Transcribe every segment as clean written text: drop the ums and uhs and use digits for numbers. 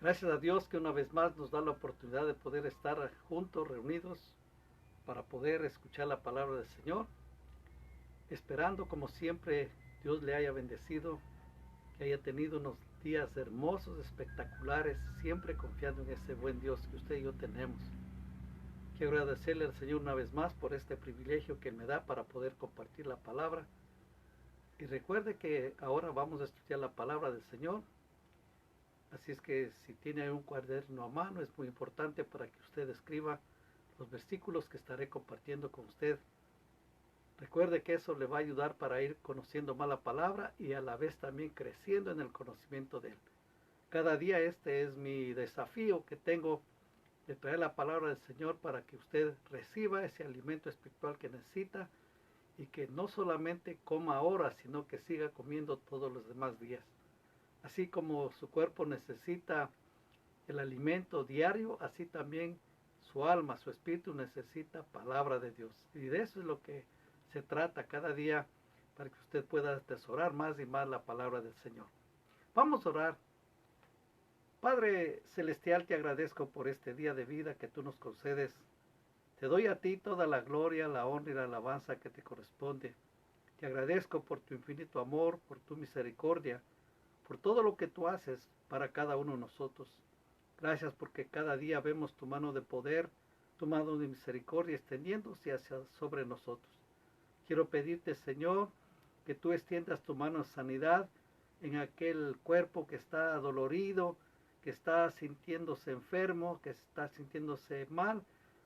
Gracias a Dios que una vez más nos da la oportunidad de poder estar juntos, reunidos, para poder escuchar la palabra del Señor, esperando como siempre Dios le haya bendecido, que haya tenido unos días hermosos, espectaculares, siempre confiando en ese buen Dios que usted y yo tenemos. Quiero agradecerle al Señor una vez más por este privilegio que me da para poder compartir la palabra. Y recuerde que ahora vamos a estudiar la palabra del Señor. Así es que si tiene un cuaderno a mano, es muy importante para que usted escriba los versículos que estaré compartiendo con usted. Recuerde que eso le va a ayudar para ir conociendo más la palabra y a la vez también creciendo en el conocimiento de él. Cada día este es mi desafío que tengo de traer la palabra del Señor para que usted reciba ese alimento espiritual que necesita y que no solamente coma ahora, sino que siga comiendo todos los demás días. Así como su cuerpo necesita el alimento diario, así también su alma, su espíritu necesita palabra de Dios. Y de eso es lo que se trata cada día para que usted pueda atesorar más y más la palabra del Señor. Vamos a orar. Padre Celestial, te agradezco por este día de vida que tú nos concedes. Te doy a ti toda la gloria, la honra y la alabanza que te corresponde. Te agradezco por tu infinito amor, por tu misericordia, por todo lo que tú haces para cada uno de nosotros. Gracias porque cada día vemos tu mano de poder, tu mano de misericordia extendiéndose hacia sobre nosotros. Quiero pedirte, Señor, que tú extiendas tu mano de sanidad en aquel cuerpo que está dolorido, que está sintiéndose enfermo, que está sintiéndose mal.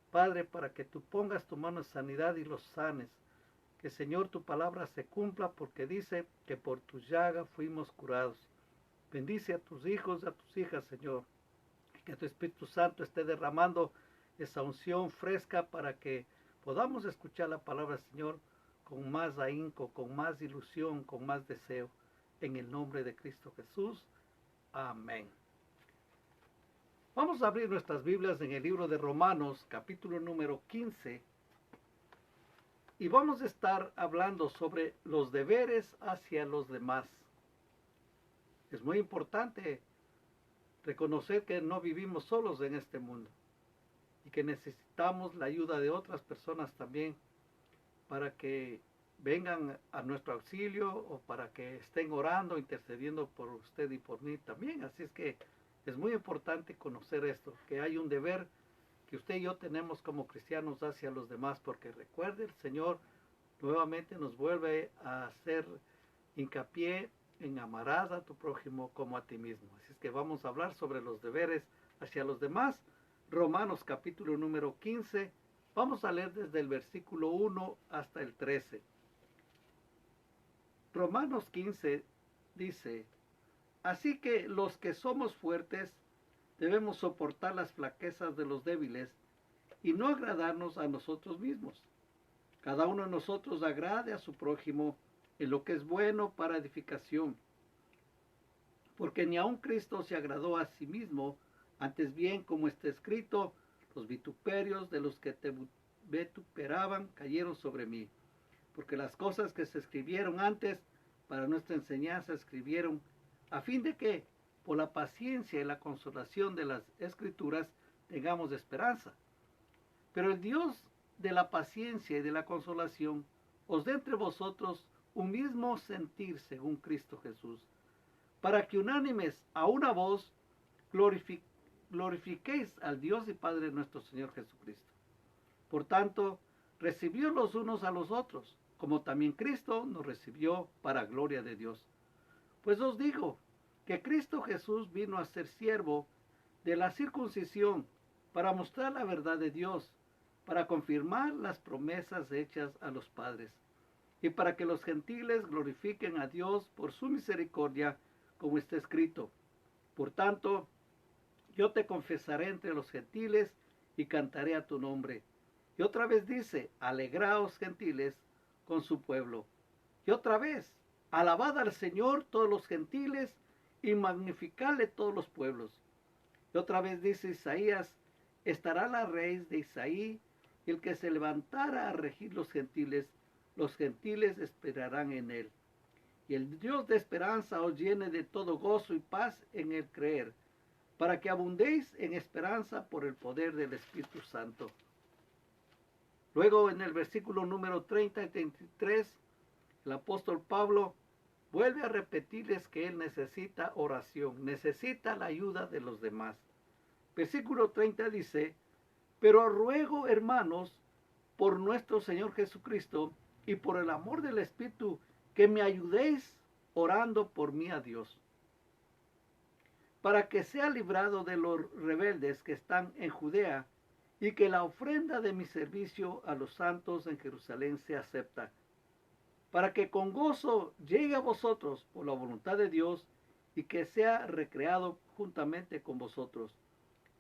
Padre, para que tú pongas tu mano de sanidad y los sanes. Que, Señor, tu palabra se cumpla porque dice que por tu llaga fuimos curados. Bendice a tus hijos, a tus hijas, Señor. Que tu Espíritu Santo esté derramando esa unción fresca para que podamos escuchar la palabra, Señor, con más ahínco, con más ilusión, con más deseo. En el nombre de Cristo Jesús. Amén. Vamos a abrir nuestras Biblias en el libro de Romanos, capítulo número 15. Y vamos a estar hablando sobre los deberes hacia los demás. Es muy importante reconocer que no vivimos solos en este mundo y que necesitamos la ayuda de otras personas también para que vengan a nuestro auxilio o para que estén orando, intercediendo por usted y por mí también. Así es que es muy importante conocer esto, que hay un deber que usted y yo tenemos como cristianos hacia los demás, porque recuerde, el Señor nuevamente nos vuelve a hacer hincapié en amarás a tu prójimo como a ti mismo. Así es que vamos a hablar sobre los deberes hacia los demás. Romanos capítulo número 15. Vamos a leer desde el versículo 1 hasta el 13. Romanos 15 dice: así que los que somos fuertes debemos soportar las flaquezas de los débiles y no agradarnos a nosotros mismos. Cada uno de nosotros agrade a su prójimo en lo que es bueno para edificación. Porque ni aun Cristo se agradó a sí mismo, antes bien, como está escrito, los vituperios de los que te vituperaban cayeron sobre mí. Porque las cosas que se escribieron antes para nuestra enseñanza escribieron, a fin de que, por la paciencia y la consolación de las Escrituras, tengamos esperanza. Pero el Dios de la paciencia y de la consolación os dé entre vosotros un mismo sentir según Cristo Jesús, para que unánimes a una voz glorifiquéis al Dios y Padre nuestro Señor Jesucristo. Por tanto, recibió los unos a los otros, como también Cristo nos recibió para gloria de Dios. Pues os digo que Cristo Jesús vino a ser siervo de la circuncisión para mostrar la verdad de Dios, para confirmar las promesas hechas a los padres, y para que los gentiles glorifiquen a Dios por su misericordia, como está escrito. Por tanto, yo te confesaré entre los gentiles y cantaré a tu nombre. Y otra vez dice, alegraos gentiles con su pueblo. Y otra vez, alabad al Señor todos los gentiles y magnificadle todos los pueblos. Y otra vez dice Isaías, estará la raíz de Isaí, y el que se levantara a regir los gentiles esperarán en él. Y el Dios de esperanza os llene de todo gozo y paz en el creer, para que abundéis en esperanza por el poder del Espíritu Santo. Luego en el versículo número 30 y 33, el apóstol Pablo vuelve a repetirles que él necesita oración, necesita la ayuda de los demás. Versículo 30 dice, pero ruego, hermanos, por nuestro Señor Jesucristo y por el amor del Espíritu, que me ayudéis orando por mí a Dios, para que sea librado de los rebeldes que están en Judea, y que la ofrenda de mi servicio a los santos en Jerusalén sea acepta, para que con gozo llegue a vosotros por la voluntad de Dios, y que sea recreado juntamente con vosotros.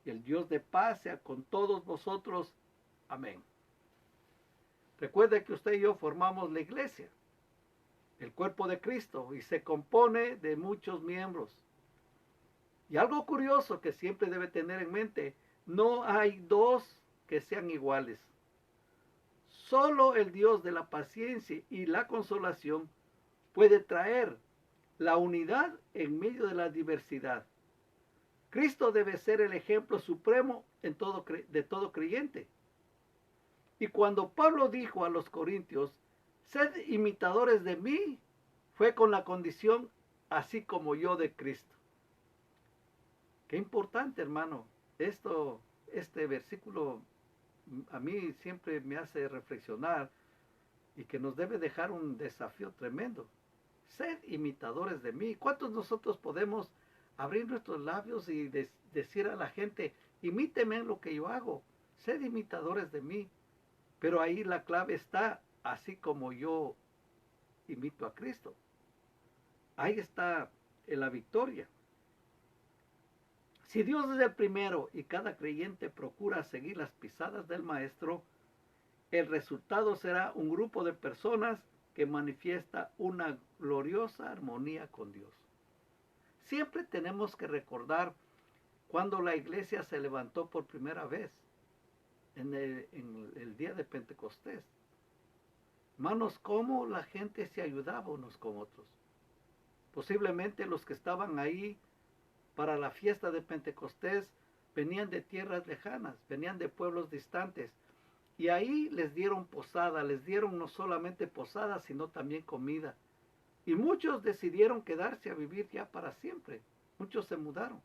Y el Dios de paz sea con todos vosotros. Amén. Recuerde que usted y yo formamos la iglesia, el cuerpo de Cristo, y se compone de muchos miembros. Y algo curioso que siempre debe tener en mente, no hay dos que sean iguales. Solo el Dios de la paciencia y la consolación puede traer la unidad en medio de la diversidad. Cristo debe ser el ejemplo supremo de todo creyente. Y cuando Pablo dijo a los corintios, sed imitadores de mí, fue con la condición, así como yo de Cristo. Qué importante, hermano. Este versículo a mí siempre me hace reflexionar y que nos debe dejar un desafío tremendo. Sed imitadores de mí. ¿Cuántos nosotros podemos abrir nuestros labios y decir a la gente, imíteme en lo que yo hago? Sed imitadores de mí. Pero ahí la clave está, así como yo imito a Cristo. Ahí está la victoria. Si Dios es el primero y cada creyente procura seguir las pisadas del Maestro, el resultado será un grupo de personas que manifiesta una gloriosa armonía con Dios. Siempre tenemos que recordar cuando la iglesia se levantó por primera vez, en el día de Pentecostés. Hermanos, cómo la gente se ayudaba unos con otros. Posiblemente los que estaban ahí para la fiesta de Pentecostés venían de tierras lejanas, venían de pueblos distantes. Y ahí les dieron posada, les dieron no solamente posada, sino también comida. Y muchos decidieron quedarse a vivir ya para siempre. Muchos se mudaron.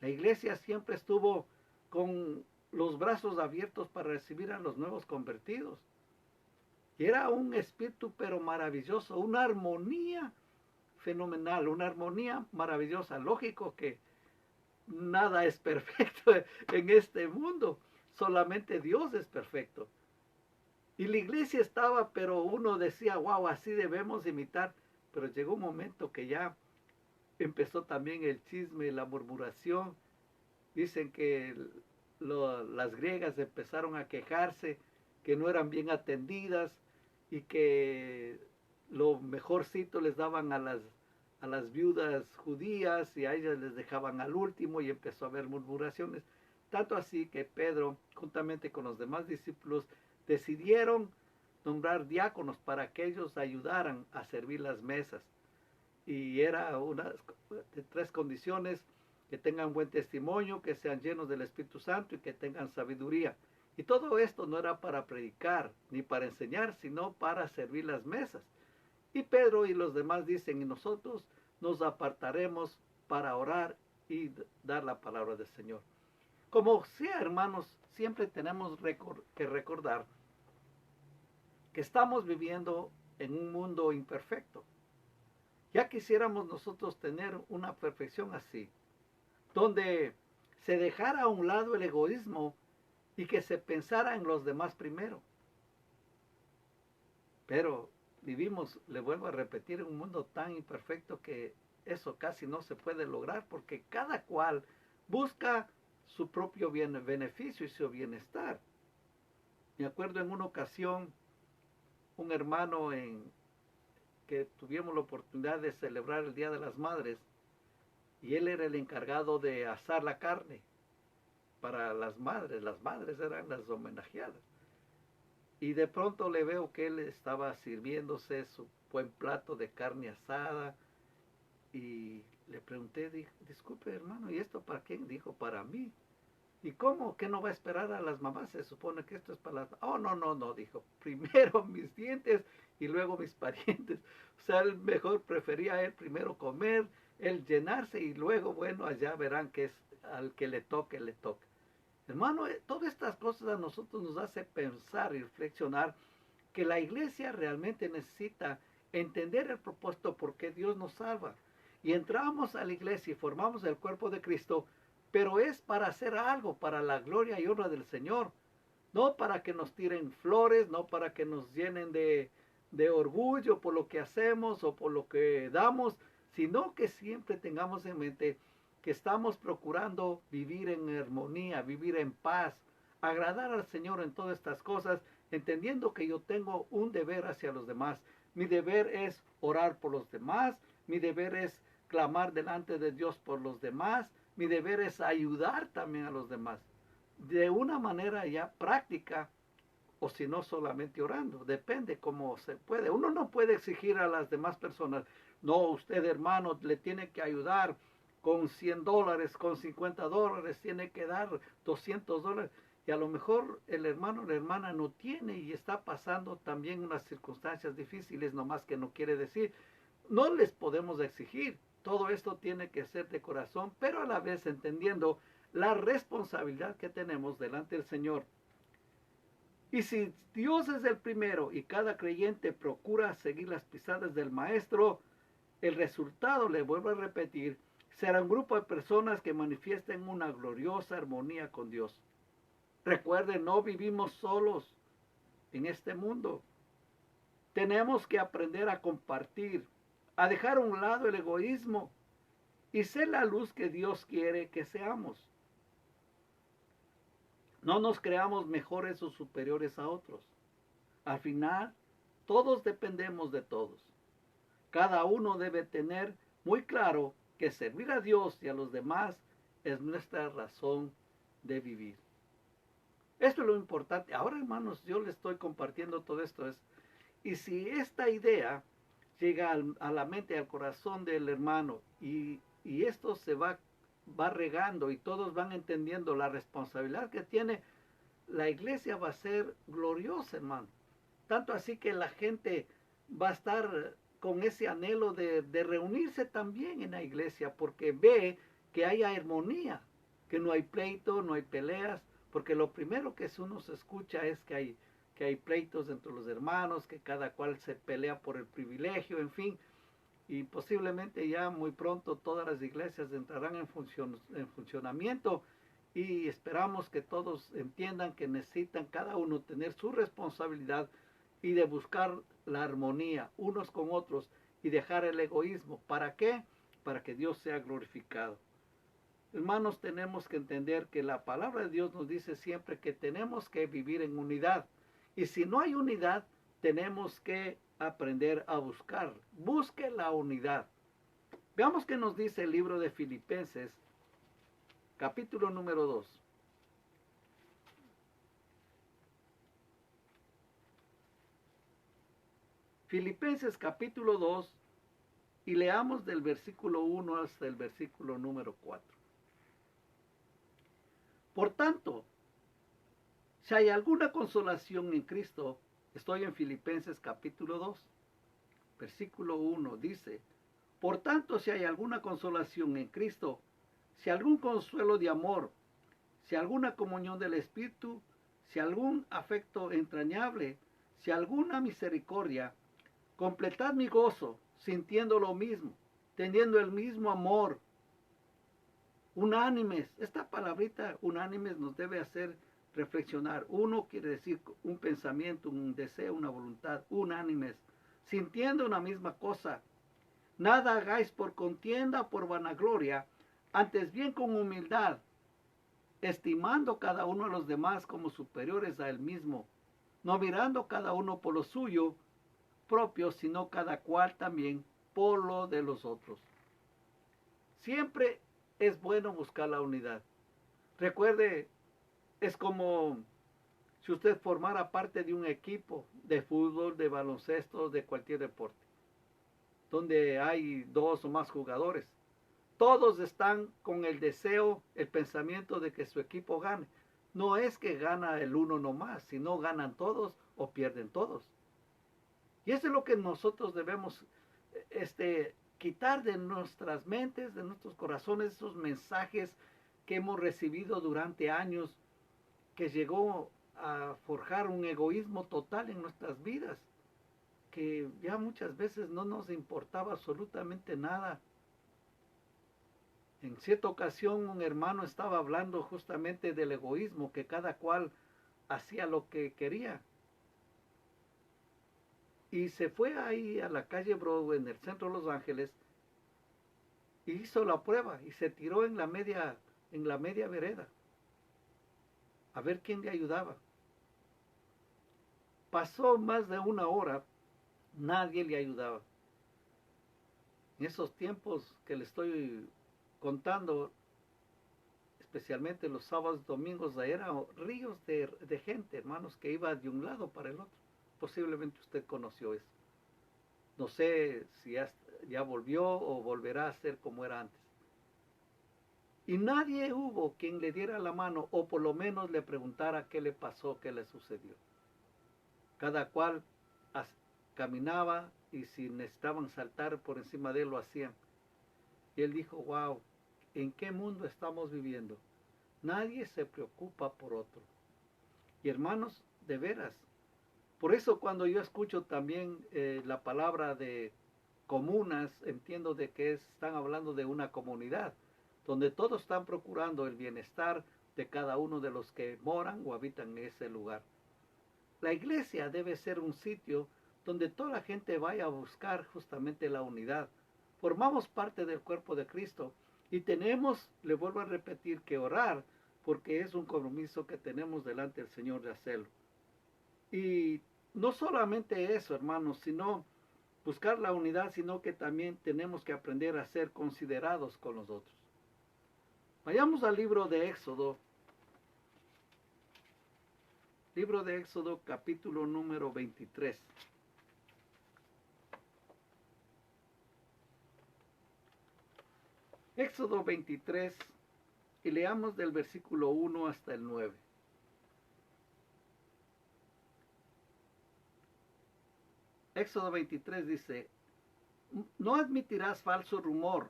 La iglesia siempre estuvo con los brazos abiertos para recibir a los nuevos convertidos. Y era un espíritu pero maravilloso, una armonía fenomenal, una armonía maravillosa. Lógico que nada es perfecto en este mundo, solamente Dios es perfecto. Y la iglesia estaba, pero uno decía, wow, así debemos imitar. Pero llegó un momento que ya empezó también el chisme, la murmuración. Dicen que las griegas empezaron a quejarse que no eran bien atendidas y que lo mejorcito les daban a las viudas judías y a ellas les dejaban al último, y empezó a haber murmuraciones. Tanto así que Pedro, juntamente con los demás discípulos, decidieron nombrar diáconos para que ellos ayudaran a servir las mesas. Y era una de 3 condiciones: que tengan buen testimonio, que sean llenos del Espíritu Santo y que tengan sabiduría. Y todo esto no era para predicar ni para enseñar, sino para servir las mesas. Y Pedro y los demás dicen, y nosotros nos apartaremos para orar y dar la palabra del Señor. Como sea, hermanos, siempre tenemos que recordar que estamos viviendo en un mundo imperfecto. Ya quisiéramos nosotros tener una perfección así, donde se dejara a un lado el egoísmo y que se pensara en los demás primero. Pero vivimos, le vuelvo a repetir, en un mundo tan imperfecto que eso casi no se puede lograr, porque cada cual busca su propio beneficio y su bienestar. Me acuerdo en una ocasión, un hermano que tuvimos la oportunidad de celebrar el Día de las Madres, y él era el encargado de asar la carne para las madres eran las homenajeadas. Y de pronto le veo que él estaba sirviéndose su buen plato de carne asada, y Le pregunté, disculpe hermano, ¿y esto para quién? Dijo, para mí. ¿Y cómo? ¿Que no va a esperar a las mamás? Se supone que esto es para las... Oh, no, no, no, dijo. Primero mis dientes y luego mis parientes. O sea, él mejor prefería él primero comer, él llenarse y luego, bueno, allá verán que es al que le toque, le toque. Hermano, todas estas cosas a nosotros nos hace pensar y reflexionar que la iglesia realmente necesita entender el propósito por qué Dios nos salva. Y entramos a la iglesia y formamos el cuerpo de Cristo, pero es para hacer algo, para la gloria y honra del Señor. No para que nos tiren flores, no para que nos llenen de orgullo por lo que hacemos o por lo que damos, sino que siempre tengamos en mente que estamos procurando vivir en armonía, vivir en paz, agradar al Señor en todas estas cosas, entendiendo que yo tengo un deber hacia los demás. Mi deber es orar por los demás, mi deber es clamar delante de Dios por los demás, mi deber es ayudar también a los demás. De una manera ya práctica, o si no solamente orando, depende cómo se puede. Uno no puede exigir a las demás personas, no, usted hermano le tiene que ayudar con $100, con $50, tiene que dar $200, y a lo mejor el hermano o la hermana no tiene y está pasando también unas circunstancias difíciles, nomás que no quiere decir, no les podemos exigir, todo esto tiene que ser de corazón, pero a la vez entendiendo la responsabilidad que tenemos delante del Señor. Y si Dios es el primero y cada creyente procura seguir las pisadas del Maestro, el resultado, le vuelvo a repetir, será un grupo de personas que manifiesten una gloriosa armonía con Dios. Recuerden, no vivimos solos en este mundo. Tenemos que aprender a compartir, a dejar a un lado el egoísmo y ser la luz que Dios quiere que seamos. No nos creamos mejores o superiores a otros. Al final, todos dependemos de todos. Cada uno debe tener muy claro que servir a Dios y a los demás es nuestra razón de vivir. Esto es lo importante. Ahora, hermanos, yo les estoy compartiendo todo esto. Y si esta idea llega a la mente y al corazón del hermano y esto se va regando y todos van entendiendo la responsabilidad que tiene, la iglesia va a ser gloriosa, hermano. Tanto así que la gente va a estar con ese anhelo de reunirse también en la iglesia porque ve que hay armonía, que no hay pleito, no hay peleas, porque lo primero que uno se escucha es que hay pleitos entre los hermanos, que cada cual se pelea por el privilegio, en fin, y posiblemente ya muy pronto todas las iglesias entrarán en funcionamiento y esperamos que todos entiendan que necesitan cada uno tener su responsabilidad y de buscar la armonía unos con otros y dejar el egoísmo. ¿Para qué? Para que Dios sea glorificado. Hermanos, tenemos que entender que la palabra de Dios nos dice siempre que tenemos que vivir en unidad. Y si no hay unidad, tenemos que aprender a buscar. Busque la unidad. Veamos qué nos dice el libro de Filipenses, capítulo número 2. Filipenses capítulo 2 y leamos del versículo 1 hasta el versículo número 4. Por tanto, si hay alguna consolación en Cristo, estoy en Filipenses capítulo 2, versículo 1, dice, por tanto, si hay alguna consolación en Cristo, si algún consuelo de amor, si alguna comunión del Espíritu, si algún afecto entrañable, si alguna misericordia, completad mi gozo, sintiendo lo mismo, teniendo el mismo amor, unánimes. Esta palabrita unánimes nos debe hacer reflexionar. Uno quiere decir un pensamiento, un deseo, una voluntad, unánimes, sintiendo una misma cosa. Nada hagáis por contienda, por vanagloria, antes bien con humildad, estimando cada uno a los demás como superiores a él mismo, no mirando cada uno por lo suyo propio, sino cada cual también por lo de los otros. Siempre es bueno buscar la unidad. Recuerde, es como si usted formara parte de un equipo de fútbol, de baloncesto, de cualquier deporte, donde hay 2 o más jugadores. Todos están con el deseo, el pensamiento de que su equipo gane. No es que gana el uno nomás, sino ganan todos o pierden todos. Y eso es lo que nosotros debemos quitar de nuestras mentes, de nuestros corazones, esos mensajes que hemos recibido durante años, que llegó a forjar un egoísmo total en nuestras vidas, que ya muchas veces no nos importaba absolutamente nada. En cierta ocasión un hermano estaba hablando justamente del egoísmo, que cada cual hacía lo que quería. Y se fue ahí a la calle Broadway, en el centro de Los Ángeles, y hizo la prueba y se tiró en la media vereda a ver quién le ayudaba. Pasó más de una hora, nadie le ayudaba. En esos tiempos que le estoy contando, especialmente los sábados y domingos, eran ríos de gente, hermanos, que iba de un lado para el otro. Posiblemente usted conoció eso. No sé si ya volvió o volverá a ser como era antes. Y nadie hubo quien le diera la mano o por lo menos le preguntara qué le pasó, qué le sucedió. Cada cual caminaba y si necesitaban saltar por encima de él lo hacían. Y él dijo, wow, ¿en qué mundo estamos viviendo? Nadie se preocupa por otro. Y hermanos, de veras, por eso cuando yo escucho también la palabra de comunas, entiendo de que están hablando de una comunidad, donde todos están procurando el bienestar de cada uno de los que moran o habitan en ese lugar. La iglesia debe ser un sitio donde toda la gente vaya a buscar justamente la unidad. Formamos parte del cuerpo de Cristo y tenemos, le vuelvo a repetir, que orar, porque es un compromiso que tenemos delante del Señor de hacerlo. Y no solamente eso, hermanos, sino buscar la unidad, sino que también tenemos que aprender a ser considerados con los otros. Vayamos al libro de Éxodo. Libro de Éxodo, capítulo número 23. Éxodo 23, y leamos del versículo 1 hasta el 9. Éxodo 23 dice, no admitirás falso rumor,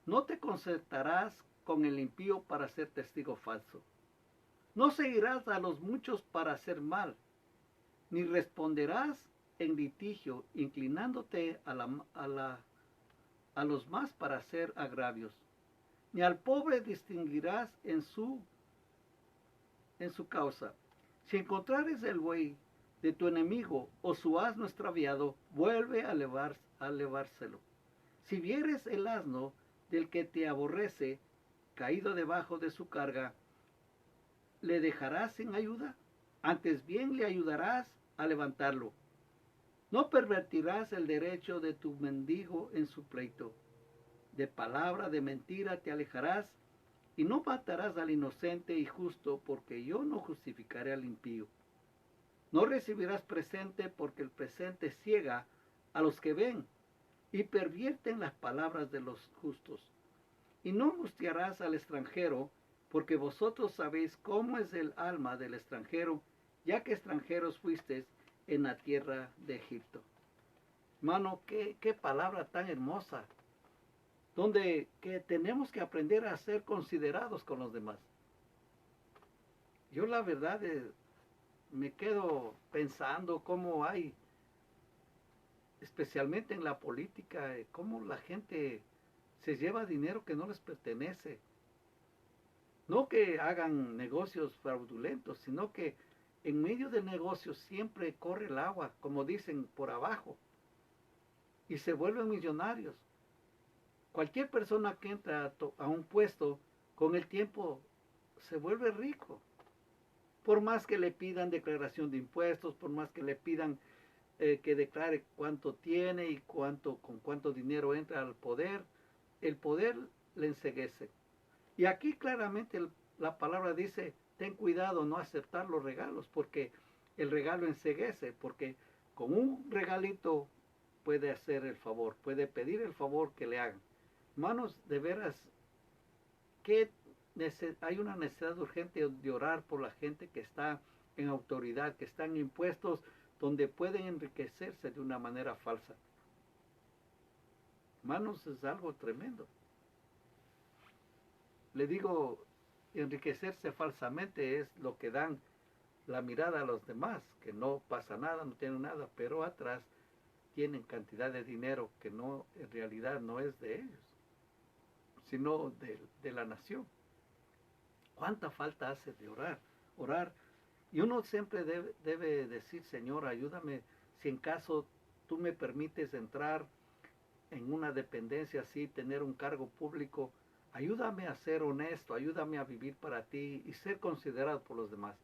no te concertarás con el impío para ser testigo falso. No seguirás a los muchos para hacer mal, ni responderás en litigio, inclinándote a los más para hacer agravios. Ni al pobre distinguirás en su causa. Si encontrares el buey de tu enemigo o su asno extraviado, vuelve a levárselo. Si vieres el asno del que te aborrece caído debajo de su carga, ¿le dejarás sin ayuda? Antes bien le ayudarás a levantarlo. No pervertirás el derecho de tu mendigo en su pleito. De palabra de mentira te alejarás y no matarás al inocente y justo, porque yo no justificaré al impío. No recibirás presente, porque el presente ciega a los que ven y pervierten las palabras de los justos. Y no angustiarás al extranjero, porque vosotros sabéis cómo es el alma del extranjero, ya que extranjeros fuisteis en la tierra de Egipto. Hermano, qué palabra tan hermosa, donde que tenemos que aprender a ser considerados con los demás. Yo la verdad me quedo pensando cómo hay, especialmente en la política, cómo la gente se lleva dinero que no les pertenece. No que hagan negocios fraudulentos, sino que en medio de negocios siempre corre el agua, como dicen, por abajo, y se vuelven millonarios. Cualquier persona que entra a un puesto, con el tiempo se vuelve rico. Por más que le pidan declaración de impuestos, por más que le pidan que declare cuánto tiene y con cuánto dinero entra al poder, el poder le enceguece. Y aquí claramente la palabra dice, ten cuidado no aceptar los regalos, porque el regalo enceguece, porque con un regalito puede hacer el favor, puede pedir el favor que le hagan. Hermanos, de veras, que hay una necesidad urgente de orar por la gente que está en autoridad, que están impuestos, donde pueden enriquecerse de una manera falsa. Hermanos, es algo tremendo. Le digo, enriquecerse falsamente es lo que dan la mirada a los demás, que no pasa nada, no tienen nada, pero atrás tienen cantidad de dinero que no, en realidad no es de ellos, sino de la nación. ¿Cuánta falta hace de orar? Orar. Y uno siempre debe decir, Señor, ayúdame, si en caso tú me permites entrar en una dependencia así, tener un cargo público, ayúdame a ser honesto, ayúdame a vivir para ti y ser considerado por los demás.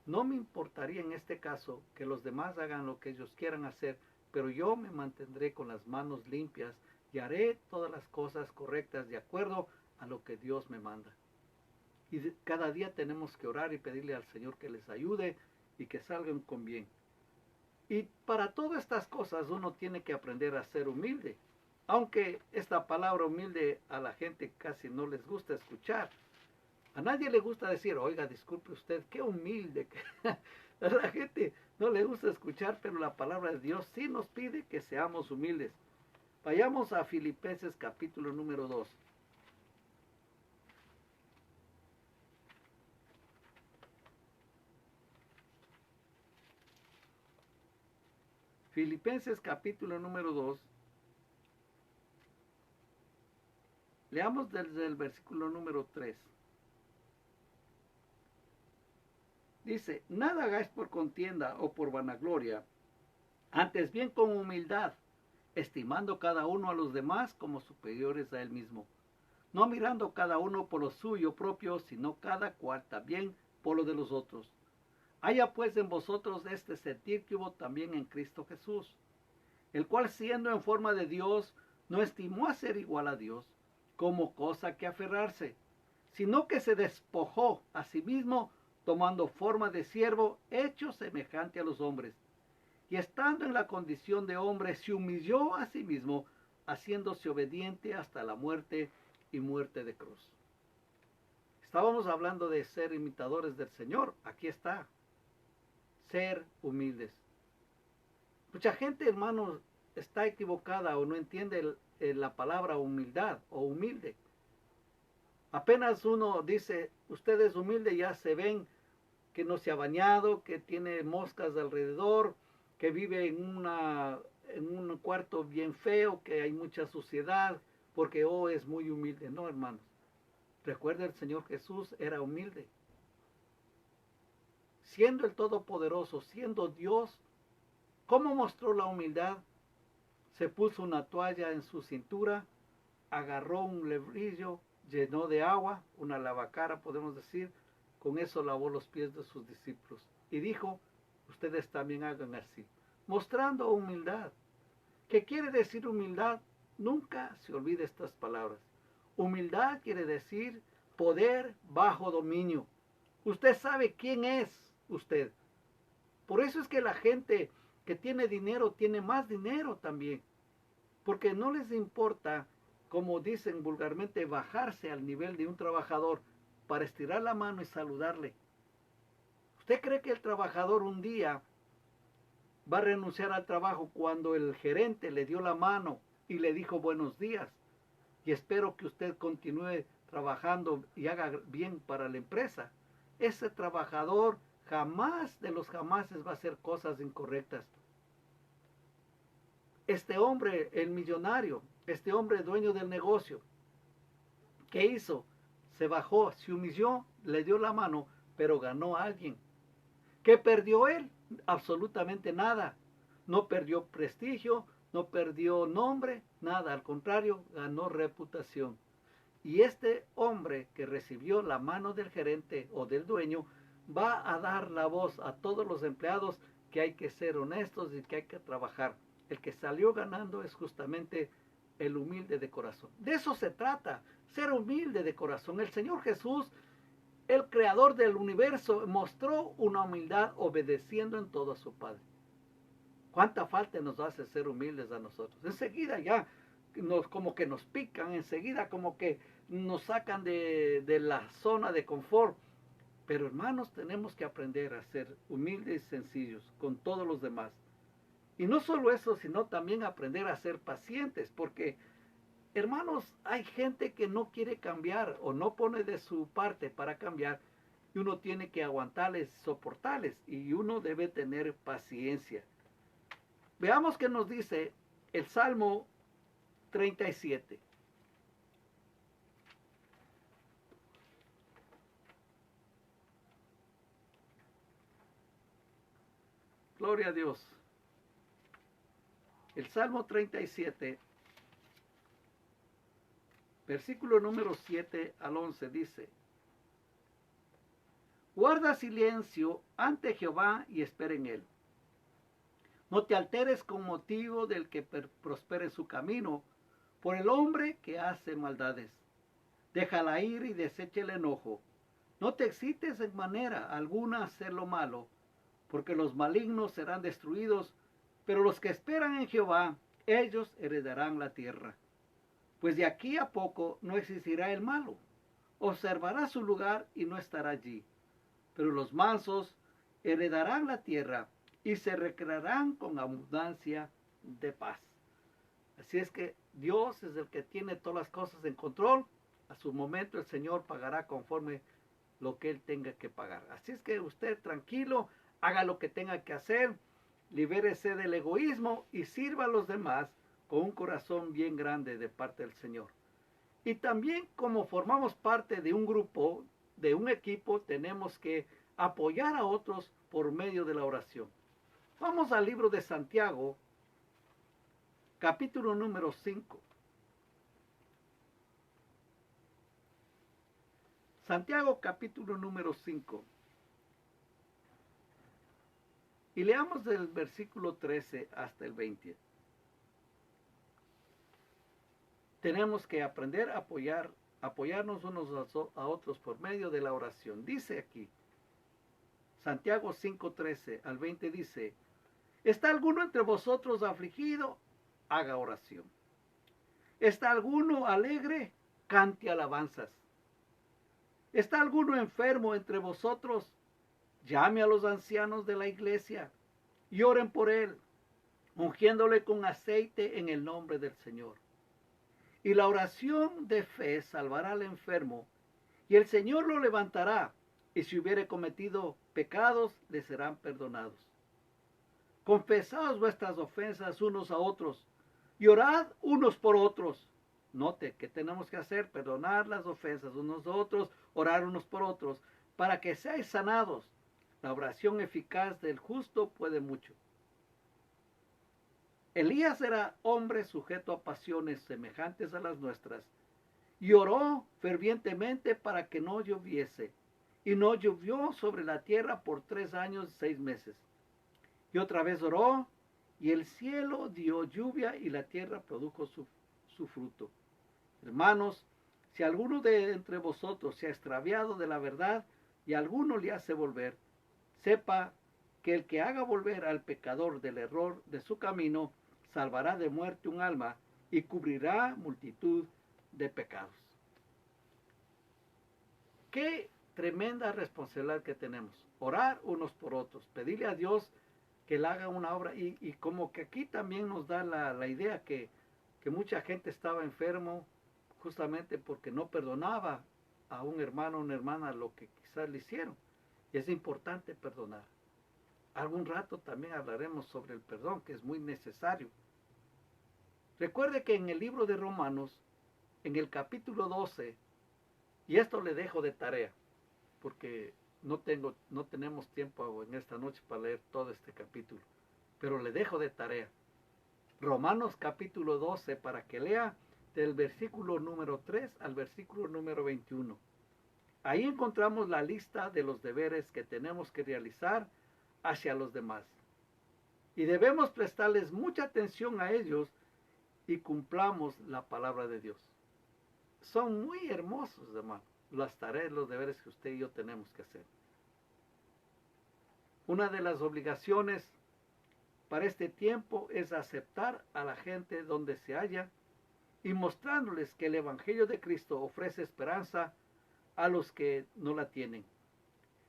No me importaría en este caso que los demás hagan lo que ellos quieran hacer, pero yo me mantendré con las manos limpias y haré todas las cosas correctas de acuerdo a lo que Dios me manda. Y cada día tenemos que orar y pedirle al Señor que les ayude y que salgan con bien. Y para todas estas cosas uno tiene que aprender a ser humilde. Aunque esta palabra humilde a la gente casi no les gusta escuchar. A nadie le gusta decir, oiga, disculpe usted, qué humilde. A la gente no le gusta escuchar, pero la palabra de Dios sí nos pide que seamos humildes. Vayamos a Filipenses capítulo número 2. Filipenses capítulo número 2. Leamos desde el versículo número 3. Dice, nada hagáis por contienda o por vanagloria, antes bien con humildad, estimando cada uno a los demás como superiores a él mismo, no mirando cada uno por lo suyo propio, sino cada cual también por lo de los otros. Haya pues en vosotros este sentir que hubo también en Cristo Jesús, el cual siendo en forma de Dios, no estimó a ser igual a Dios como cosa que aferrarse, sino que se despojó a sí mismo, tomando forma de siervo, hecho semejante a los hombres. Y estando en la condición de hombre, se humilló a sí mismo, haciéndose obediente hasta la muerte y muerte de cruz. Estábamos hablando de ser imitadores del Señor. Aquí está. Ser humildes. Mucha gente, hermanos, está equivocada o no entiende la palabra humildad o humilde. Apenas uno dice, usted es humilde, ya se ven que no se ha bañado, que tiene moscas alrededor, que vive en un cuarto bien feo, que hay mucha suciedad, porque es muy humilde. No, hermanos. Recuerda, el Señor Jesús era humilde. Siendo el Todopoderoso, siendo Dios, ¿cómo mostró la humildad? Se puso una toalla en su cintura, agarró un lebrillo, llenó de agua, una lavacara podemos decir, con eso lavó los pies de sus discípulos. Y dijo, ustedes también hagan así. Mostrando humildad. ¿Qué quiere decir humildad? Nunca se olvide estas palabras. Humildad quiere decir poder bajo dominio. Usted sabe quién es usted. Por eso es que la gente que tiene dinero tiene más dinero también. Porque no les importa, como dicen vulgarmente, bajarse al nivel de un trabajador para estirar la mano y saludarle. ¿Usted cree que el trabajador un día va a renunciar al trabajo cuando el gerente le dio la mano y le dijo buenos días? Y espero que usted continúe trabajando y haga bien para la empresa. Ese trabajador jamás de los jamases va a hacer cosas incorrectas. Este hombre, el millonario, este hombre dueño del negocio, ¿qué hizo? Se bajó, se humilló, le dio la mano, pero ganó a alguien. ¿Qué perdió él? Absolutamente nada. No perdió prestigio, no perdió nombre, nada. Al contrario, ganó reputación. Y este hombre que recibió la mano del gerente o del dueño va a dar la voz a todos los empleados que hay que ser honestos y que hay que trabajar. El que salió ganando es justamente el humilde de corazón. De eso se trata, ser humilde de corazón. El Señor Jesús, el creador del universo, mostró una humildad obedeciendo en todo a su Padre. ¿Cuánta falta nos hace ser humildes a nosotros? Enseguida ya como que nos pican enseguida, como que nos sacan de la zona de confort. Pero hermanos, tenemos que aprender a ser humildes y sencillos con todos los demás. Y no solo eso, sino también aprender a ser pacientes, porque hermanos, hay gente que no quiere cambiar o no pone de su parte para cambiar, y uno tiene que aguantarles, soportarles, y uno debe tener paciencia. Veamos qué nos dice el Salmo 37. Gloria a Dios. El Salmo 37, versículo número 7 al 11 dice: Guarda silencio ante Jehová y espera en él. No te alteres con motivo del que prospere su camino, por el hombre que hace maldades. Déjala ir y desecha el enojo. No te excites en manera alguna a hacer lo malo, porque los malignos serán destruidos, pero los que esperan en Jehová, ellos heredarán la tierra. Pues de aquí a poco no existirá el malo. Observará su lugar y no estará allí. Pero los mansos heredarán la tierra y se recrearán con abundancia de paz. Así es que Dios es el que tiene todas las cosas en control. A su momento el Señor pagará conforme lo que Él tenga que pagar. Así es que usted tranquilo, haga lo que tenga que hacer, libérese del egoísmo y sirva a los demás con un corazón bien grande de parte del Señor. Y también, como formamos parte de un grupo, de un equipo, tenemos que apoyar a otros por medio de la oración. Vamos al libro de Santiago, capítulo número 5. Santiago, capítulo número 5. Y leamos del versículo 13 hasta el 20. Tenemos que aprender a apoyarnos unos a otros por medio de la oración. Dice aquí, Santiago 5:13 al 20 dice: ¿Está alguno entre vosotros afligido? Haga oración. ¿Está alguno alegre? Cante alabanzas. ¿Está alguno enfermo entre vosotros? Llame a los ancianos de la iglesia y oren por él, ungiéndole con aceite en el nombre del Señor. Y la oración de fe salvará al enfermo, y el Señor lo levantará, y si hubiere cometido pecados, le serán perdonados. Confesaos vuestras ofensas unos a otros, y orad unos por otros. Note que tenemos que hacer: perdonar las ofensas unos a otros, orar unos por otros, para que seáis sanados. La oración eficaz del justo puede mucho. Elías era hombre sujeto a pasiones semejantes a las nuestras, y oró fervientemente para que no lloviese, y no llovió sobre la tierra por 3 años y 6 meses. Y otra vez oró, y el cielo dio lluvia, y la tierra produjo su fruto. Hermanos, si alguno de entre vosotros se ha extraviado de la verdad, y alguno le hace volver, sepa que el que haga volver al pecador del error de su camino, salvará de muerte un alma y cubrirá multitud de pecados. Qué tremenda responsabilidad que tenemos. Orar unos por otros, pedirle a Dios que le haga una obra, y como que aquí también nos da la idea que mucha gente estaba enfermo justamente porque no perdonaba a un hermano o una hermana lo que quizás le hicieron. Y es importante perdonar. Algún rato también hablaremos sobre el perdón, que es muy necesario. Recuerde que en el libro de Romanos, en el capítulo 12, y esto le dejo de tarea, porque no tenemos tiempo en esta noche para leer todo este capítulo, pero le dejo de tarea. Romanos capítulo 12, para que lea del versículo número 3 al versículo número 21. Ahí encontramos la lista de los deberes que tenemos que realizar hacia los demás. Y debemos prestarles mucha atención a ellos y cumplamos la palabra de Dios. Son muy hermosos, hermano, las tareas, los deberes que usted y yo tenemos que hacer. Una de las obligaciones para este tiempo es aceptar a la gente donde se halla y mostrándoles que el Evangelio de Cristo ofrece esperanza a los que no la tienen.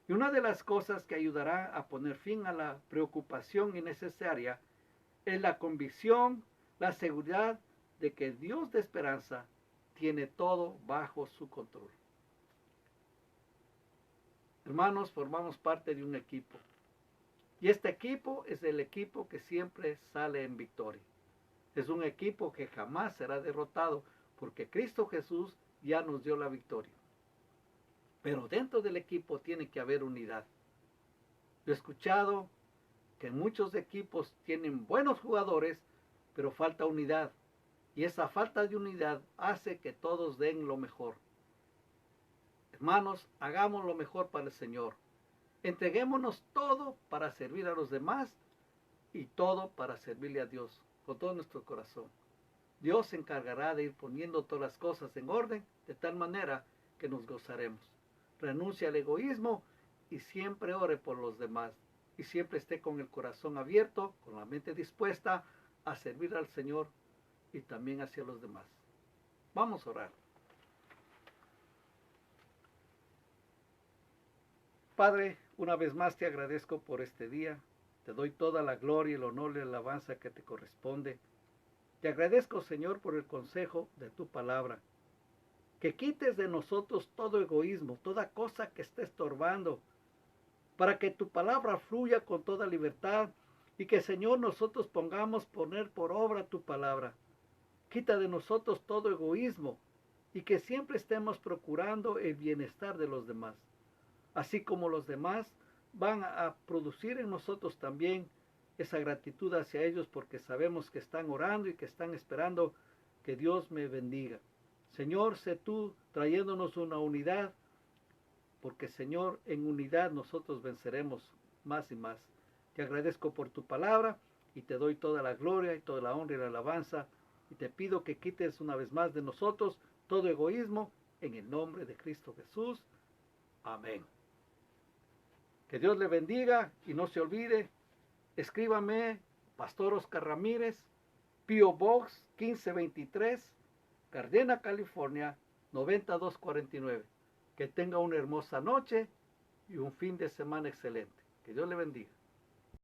Y una de las cosas que ayudará a poner fin a la preocupación innecesaria es la convicción, la seguridad de que el Dios de esperanza tiene todo bajo su control. Hermanos, formamos parte de un equipo. Y este equipo es el equipo que siempre sale en victoria. Es un equipo que jamás será derrotado porque Cristo Jesús ya nos dio la victoria. Pero dentro del equipo tiene que haber unidad. Yo he escuchado que muchos equipos tienen buenos jugadores, pero falta unidad. Y esa falta de unidad hace que todos den lo mejor. Hermanos, hagamos lo mejor para el Señor. Entreguémonos todo para servir a los demás y todo para servirle a Dios con todo nuestro corazón. Dios se encargará de ir poniendo todas las cosas en orden de tal manera que nos gozaremos. Renuncie al egoísmo y siempre ore por los demás. Y siempre esté con el corazón abierto, con la mente dispuesta a servir al Señor y también hacia los demás. Vamos a orar. Padre, una vez más te agradezco por este día. Te doy toda la gloria, el honor y la alabanza que te corresponde. Te agradezco, Señor, por el consejo de tu palabra. Que quites de nosotros todo egoísmo, toda cosa que esté estorbando, para que tu palabra fluya con toda libertad y que, Señor, nosotros poner por obra tu palabra. Quita de nosotros todo egoísmo y que siempre estemos procurando el bienestar de los demás. Así como los demás van a producir en nosotros también esa gratitud hacia ellos porque sabemos que están orando y que están esperando que Dios me bendiga. Señor, sé tú trayéndonos una unidad, porque Señor, en unidad nosotros venceremos más y más. Te agradezco por tu palabra y te doy toda la gloria y toda la honra y la alabanza y te pido que quites una vez más de nosotros todo egoísmo en el nombre de Cristo Jesús. Amén. Que Dios le bendiga y no se olvide, escríbame, Pastor Oscar Ramírez, P.O. Box 1523, Gardena, California, 9249. Que tenga una hermosa noche y un fin de semana excelente. Que Dios le bendiga.